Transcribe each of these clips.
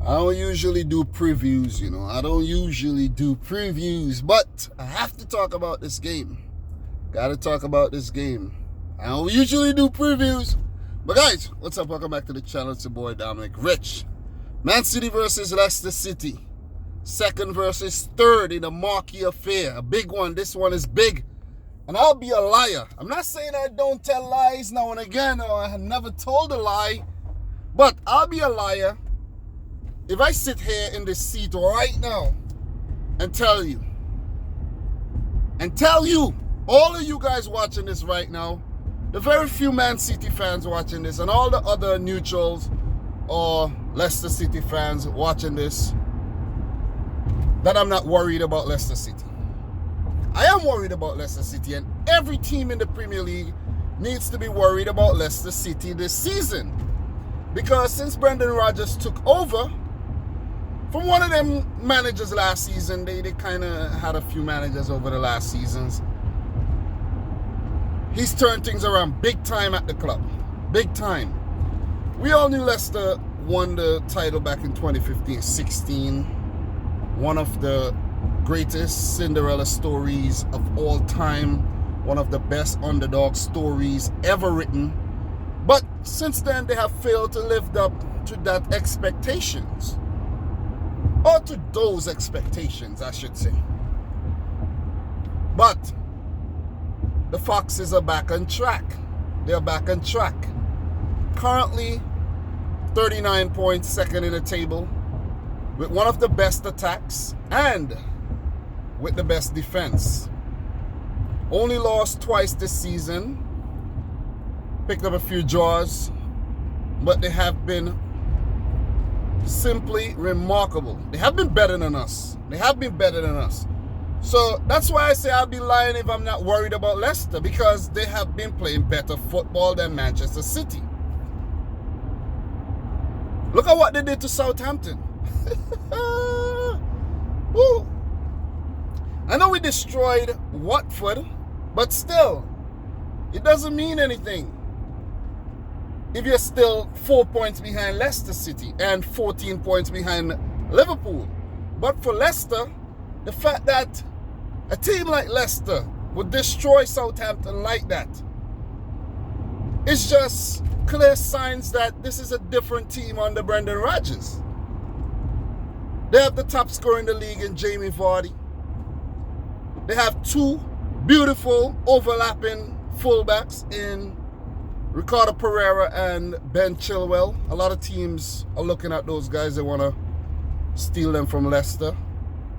I don't usually do previews, I don't usually do previews, but I have to talk about this game. Gotta talk about this game. I don't usually do previews. But guys, what's up? Welcome back to the channel. It's your boy Dominic Rich. Man City versus Leicester City. Second versus third in a marquee affair. A big one. This one is big. And I'll be a liar. I'm not saying I don't tell lies now and again, or I have never told a lie. But I'll be a liar if I sit here in this seat right now and tell you, all of you guys watching this right now, the very few Man City fans watching this, and all the other neutrals or Leicester City fans watching this, that I'm not worried about Leicester City. I am worried about Leicester City, and every team in the Premier League needs to be worried about Leicester City this season. Because since Brendan Rodgers took over, from one of them managers last season, they kind of had a few managers over the last seasons. He's turned things around big time at the club. Big time. We all knew Leicester won the title back in 2015-16. One of the greatest Cinderella stories of all time. One of the best underdog stories ever written. But since then, they have failed to live up to that expectations. Or to those expectations, I should say. But the Foxes are back on track. They're back on track. Currently, 39 points, second in the table, with one of the best attacks and with the best defense. Only lost twice this season. Picked up a few draws, but they have been simply remarkable. They have been better than us. So that's why I say I'll be lying if I'm not worried about Leicester, because they have been playing better football than Manchester City. Look at what they did to Southampton. Woo. I know we destroyed Watford, but still, it doesn't mean anything if you're still 4 points behind Leicester City and 14 points behind Liverpool. But for Leicester, the fact that a team like Leicester would destroy Southampton like that, it's just clear signs that this is a different team under Brendan Rodgers. They have the top scorer in the league in Jamie Vardy. They have two beautiful overlapping fullbacks in Ricardo Pereira and Ben Chilwell. A lot of teams are looking at those guys. They want to steal them from Leicester.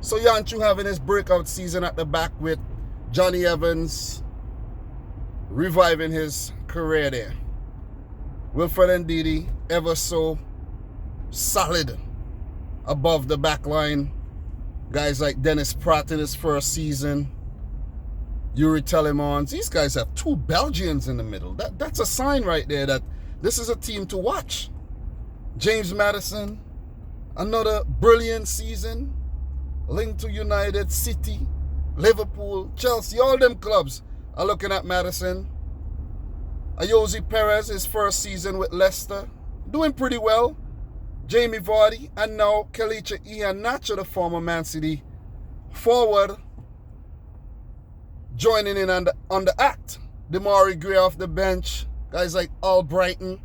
So Yanchu having his breakout season at the back with Johnny Evans reviving his career there. Wilfred Ndidi ever so solid above the back line. Guys like Dennis Pratt in his first season. Yuri Telemans. These guys have two Belgians in the middle. That's a sign right there that this is a team to watch. James Maddison, another brilliant season. Linked to United, City, Liverpool, Chelsea. All them clubs are looking at Maddison. Ayoze Perez, his first season with Leicester, doing pretty well. Jamie Vardy, and now Kelechi Iheanacho, the former Man City forward, joining in on the act. Demari Gray off the bench. Guys like Albrighton,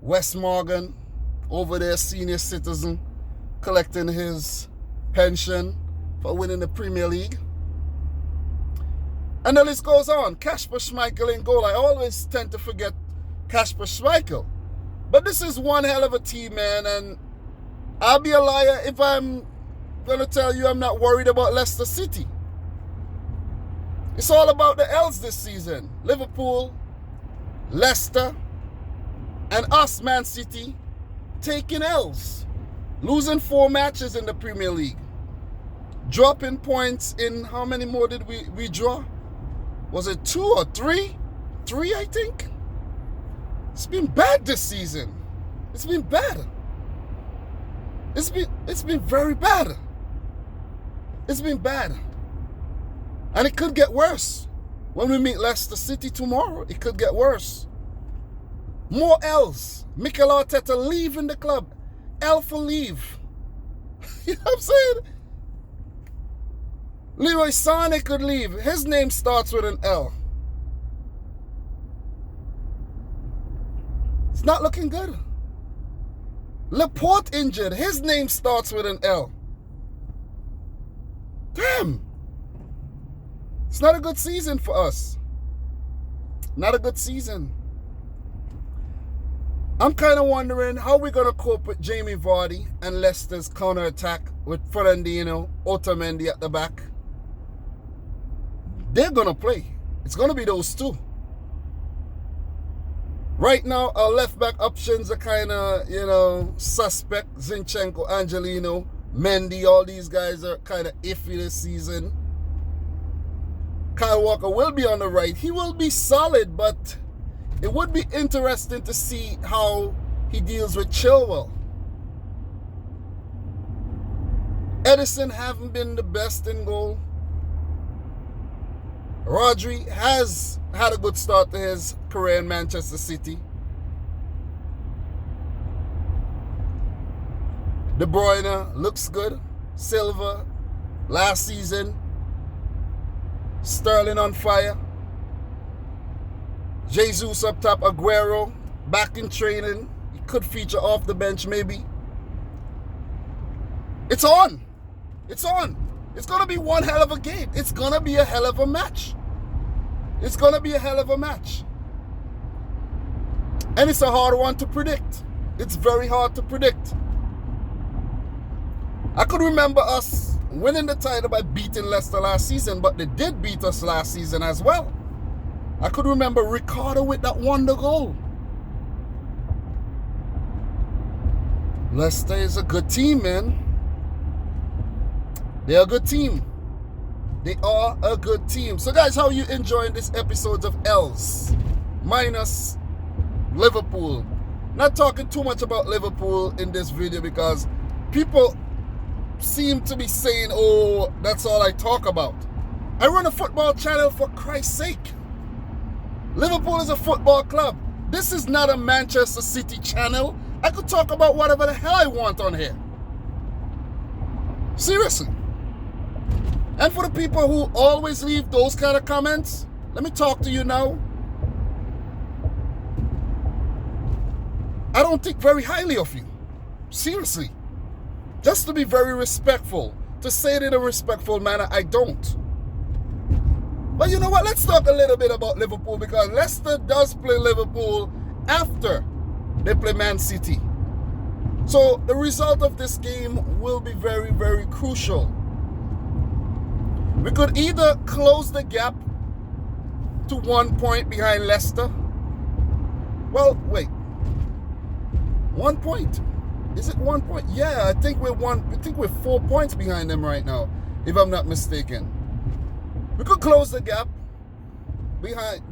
Wes Morgan, over there, senior citizen, collecting his pension for winning the Premier League. And the list goes on. Kasper Schmeichel in goal. I always tend to forget Kasper Schmeichel. But this is one hell of a team, man. And I'll be a liar if I'm going to tell you I'm not worried about Leicester City. It's all about the L's this season. Liverpool, Leicester, and us, Man City, taking L's. Losing 4 matches in the Premier League. Dropping points in, how many more did we draw? Was it 2 or 3? 3, I think. It's been bad this season. It's been bad. It's been very bad. It's been bad. And it could get worse. When we meet Leicester City tomorrow, it could get worse. More L's. Mikel Arteta leaving the club. L for leave. You know what I'm saying? Leroy Sané could leave. His name starts with an L. It's not looking good. Laporte injured. His name starts with an L. Damn. It's not a good season for us. Not a good season. I'm kind of wondering how we're going to cope with Jamie Vardy and Leicester's counter-attack with Fernandinho, Otamendi at the back. They're going to play. It's going to be those two. Right now, our left-back options are kind of, suspect. Zinchenko, Angelino, Mendy, all these guys are kind of iffy this season. Kyle Walker will be on the right. He will be solid, but it would be interesting to see how he deals with Chilwell. Edison haven't been the best in goal. Rodri has had a good start to his career in Manchester City. De Bruyne looks good. Silva last season. Sterling on fire. Jesus up top. Aguero back in training. He could feature off the bench maybe. It's on. It's on. It's going to be one hell of a game. It's going to be a hell of a match. It's going to be a hell of a match. And it's a hard one to predict. It's very hard to predict. I could remember us winning the title by beating Leicester last season, but they did beat us last season as well. I could remember Ricardo with that wonder goal. Leicester is a good team, man. They're a good team. They are a good team. So guys, how are you enjoying this episode of L's minus Liverpool? Not talking too much about Liverpool in this video because people seem to be saying, oh, that's all I talk about. I run a football channel, for Christ's sake. Liverpool is a football club. This is not a Manchester City channel. I could talk about whatever the hell I want on here. Seriously. And for the people who always leave those kind of comments, let me talk to you now. I don't think very highly of you. Seriously. Just to be very respectful. To say it in a respectful manner, I don't. But you know what? Let's talk a little bit about Liverpool, because Leicester does play Liverpool after they play Man City. So the result of this game will be very, very crucial. We could either close the gap to 1 point behind Leicester. Well, wait. 1 point. Is it 1 point? Yeah, I think we're 4 points behind them right now, if I'm not mistaken. We could close the gap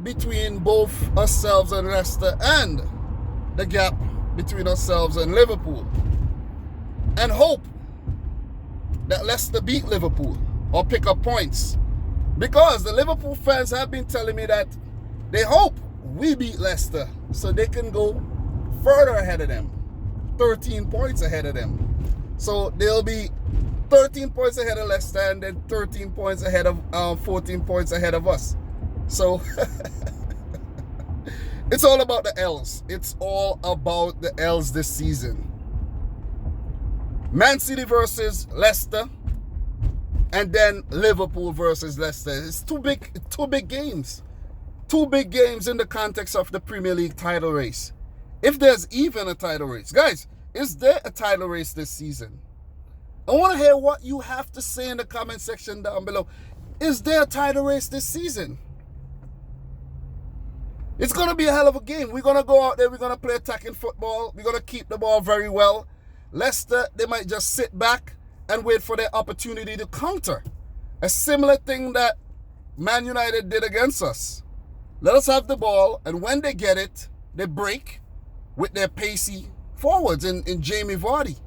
between both ourselves and Leicester, and the gap between ourselves and Liverpool, and hope that Leicester beat Liverpool or pick up points, because the Liverpool fans have been telling me that they hope we beat Leicester so they can go further ahead of them, 13 points ahead of them. So they'll be 13 points ahead of Leicester, and then 13 points ahead of 14 points ahead of us. So it's all about the L's. It's all about the L's this season. Man City versus Leicester, and then Liverpool versus Leicester. It's two big games. Two big games in the context of the Premier League title race. If there's even a title race. Guys, is there a title race this season? I want to hear what you have to say in the comment section down below. Is there a title race this season? It's going to be a hell of a game. We're going to go out there. We're going to play attacking football. We're going to keep the ball very well. Leicester, they might just sit back and wait for their opportunity to counter. A similar thing that Man United did against us. Let us have the ball, and when they get it, they break with their pacey forwards in Jamie Vardy.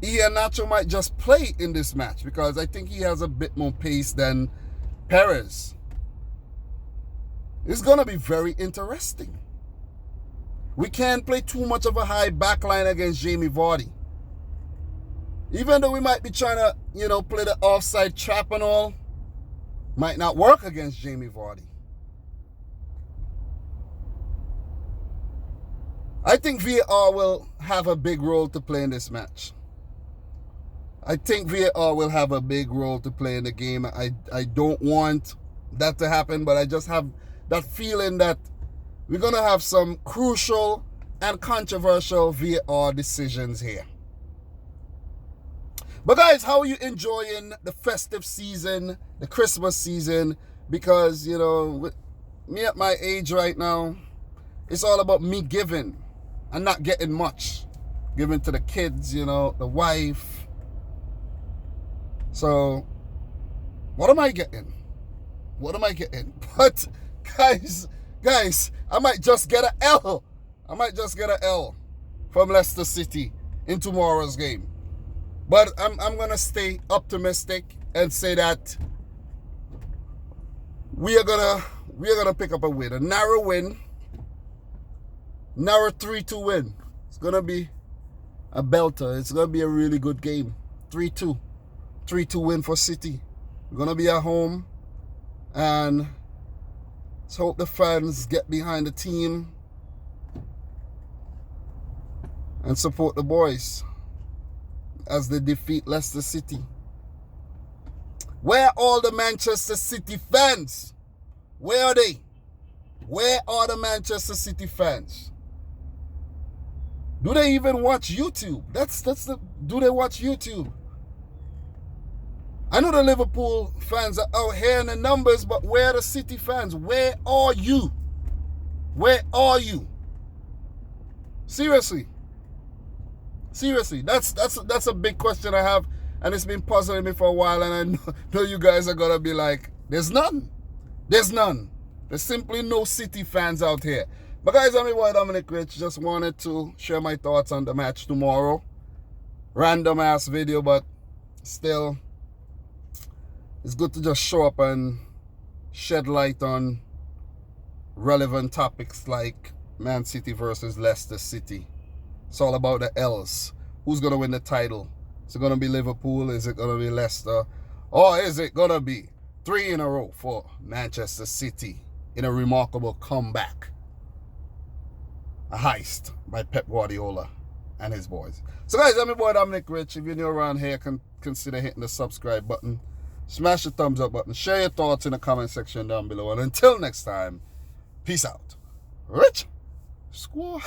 Iheanacho might just play in this match because I think he has a bit more pace than Perez. It's going to be very interesting. We can't play too much of a high back line against Jamie Vardy. Even though we might be trying to, play the offside trap and all, might not work against Jamie Vardy. I think VAR will have a big role to play in this match. I think VAR will have a big role to play in the game. I don't want that to happen, but I just have that feeling that we're going to have some crucial and controversial VAR decisions here. But guys, how are you enjoying the festive season, the Christmas season? Because, with me at my age right now, it's all about me giving and not getting much. Giving to the kids, the wife. So, what am I getting? What am I getting? But, guys, I might just get an L. I might just get an L from Leicester City in tomorrow's game. But I'm going to stay optimistic and say that we are gonna pick up a win. A narrow win. Narrow 3-2 win. It's going to be a belter. It's going to be a really good game. 3-2. 3-2 win for City. We're going to be at home. And let's hope the fans get behind the team and support the boys as they defeat Leicester City. Where are all the Manchester City fans? Where are they? Where are the Manchester City fans? Do they even watch YouTube? Do they watch YouTube? I know the Liverpool fans are out here in the numbers, but where are the City fans? Where are you? Where are you? Seriously, that's a big question I have, and it's been puzzling me for a while, and I know you guys are gonna be like, there's none. There's simply no City fans out here. But guys, I'm your boy Dominic Rich. Just wanted to share my thoughts on the match tomorrow. Random ass video, but still, it's good to just show up and shed light on relevant topics like Man City versus Leicester City. It's all about the L's. Who's going to win the title? Is it going to be Liverpool? Is it going to be Leicester? Or is it going to be 3 in a row for Manchester City in a remarkable comeback? A heist by Pep Guardiola and his boys. So guys, I'm your boy Dominic Rich. If you're new around here, consider hitting the subscribe button. Smash the thumbs up button. Share your thoughts in the comment section down below. And until next time, peace out. Rich Squad.